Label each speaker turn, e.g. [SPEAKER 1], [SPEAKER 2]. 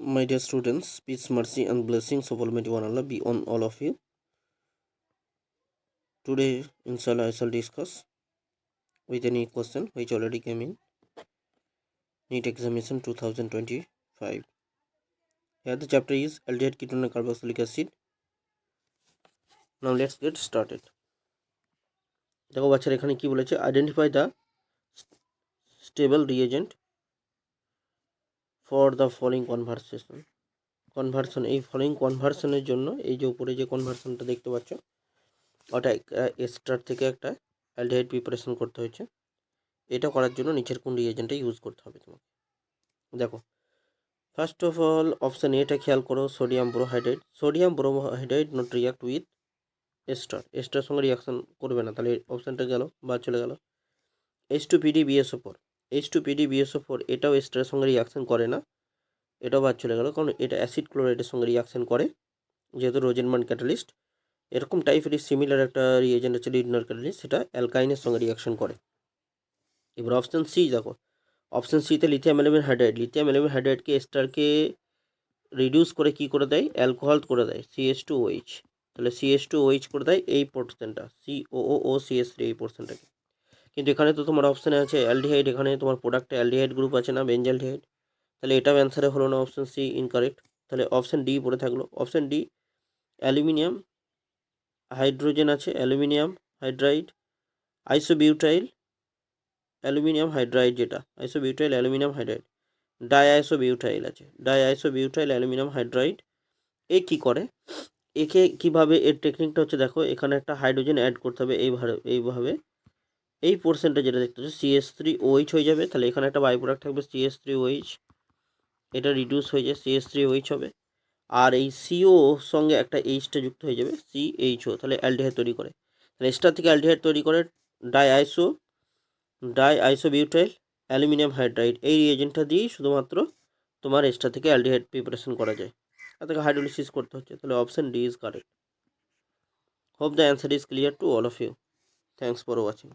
[SPEAKER 1] My dear students, peace, mercy, and blessings of Almighty One Allah be on all of you. Today, inshallah, I shall discuss with any question which already came in NEET examination 2025. Here the chapter is aldehyde ketone and carboxylic acid. Now let's get started. দেখো বাচ্চারা এখানে কি বলেছে, identify the stable reagent for the following conversion. এই following কনভার্সনের জন্য এই যে উপরে যে কনভার্সনটা দেখতে পাচ্ছ ওটা এস্টার থেকে একটা অ্যালডিহাইড প্রিপারেশন করতে হয়েছে। এটা করার জন্য নিচের কোন রিএজেন্টটা ইউজ করতে হবে তোমাকে। দেখো ফার্স্ট অফ অল অপশান এটা খেয়াল করো, sodium bromohydride not react with ester সঙ্গে রিয়াকশন করবে না, তাহলে অপশানটা গেল বা চলে গেল। H2PD BSO4 এটাও এস্টারের সঙ্গে রিয়াকশন করে না, এটাও বাদ চলে গেল, কারণ এটা অ্যাসিড ক্লোরাইডের সঙ্গে রিয়াকশন করে যেহেতু রোজেনবার্ন ক্যাটালিস্ট। এরকম টাইপেরই সিমিলার একটা রিএজেন্ট হচ্ছে লিডনার ক্যাটালিস্ট, সেটা অ্যালকাইনের সঙ্গে রিয়াকশন করে। এবার অপশান সি দেখো, অপশান সিতে লিথিয়াম অ্যালুমিনিয়াম হাইড্রাইডকে এস্টারকে রিডিউস করে কি করে দেয়, অ্যালকোহল করে দেয় CH2OH, তাহলে CH2OH করে দেয় এই পোর্শনটা COOCH3 এই পোর্শনটাকে। কিন্তু এখানে তো তোমার অপশানে আছে অ্যালডিহাইড, এখানে তোমার প্রোডাক্টে অ্যালডিহাইড গ্রুপ আছে না, বেঞ্জালডিহাইড, তাহলে এটাও অ্যান্সারে হলো না, অপশান সি ইনকারেক্ট। তাহলে অপশান ডি পড়ে থাকলো। অপশান ডি অ্যালুমিনিয়াম হাইড্রোজেন আছে, aluminium hydride, isobutyl aluminium hydride, যেটা আইসোবিউটাইল অ্যালুমিনিয়াম হাইড্রাইড, ডাইআইসোবিউটাইল আছে, ডাইআইসোবিউটাইল অ্যালুমিনিয়াম হাইড্রাইড। এ কী করে, একে কীভাবে, এর টেকনিকটা হচ্ছে দেখো, এখানে একটা হাইড্রোজেন অ্যাড করতে হবে এইভাবে এই পোর্শনটা যেটা দেখতে হচ্ছে CH3OH হয়ে যাবে, তাহলে এখানে একটা বাই প্রোডাক্ট থাকবে CH3OH, এটা রিডিউস হয়ে যায় CH3OH হবে, আর এই CO সঙ্গে একটা এইচটা যুক্ত হয়ে যাবে CHO, তাহলে অ্যালডিহাইড তৈরি করে। তাহলে এস্টার থেকে অ্যালডিহাইড তৈরি করে ডাইআইসোবিউটাইল অ্যালুমিনিয়াম হাইড্রাইড, এই রিএজেন্টটা দিয়েই শুধুমাত্র তোমার এস্টার থেকে অ্যালডিহাইড প্রিপারেশন করা যায়, তাদেরকে হাইড্রোলিসিস করতে হচ্ছে। তাহলে option D is correct. Hope the answer is clear to all of you. Thanks for watching.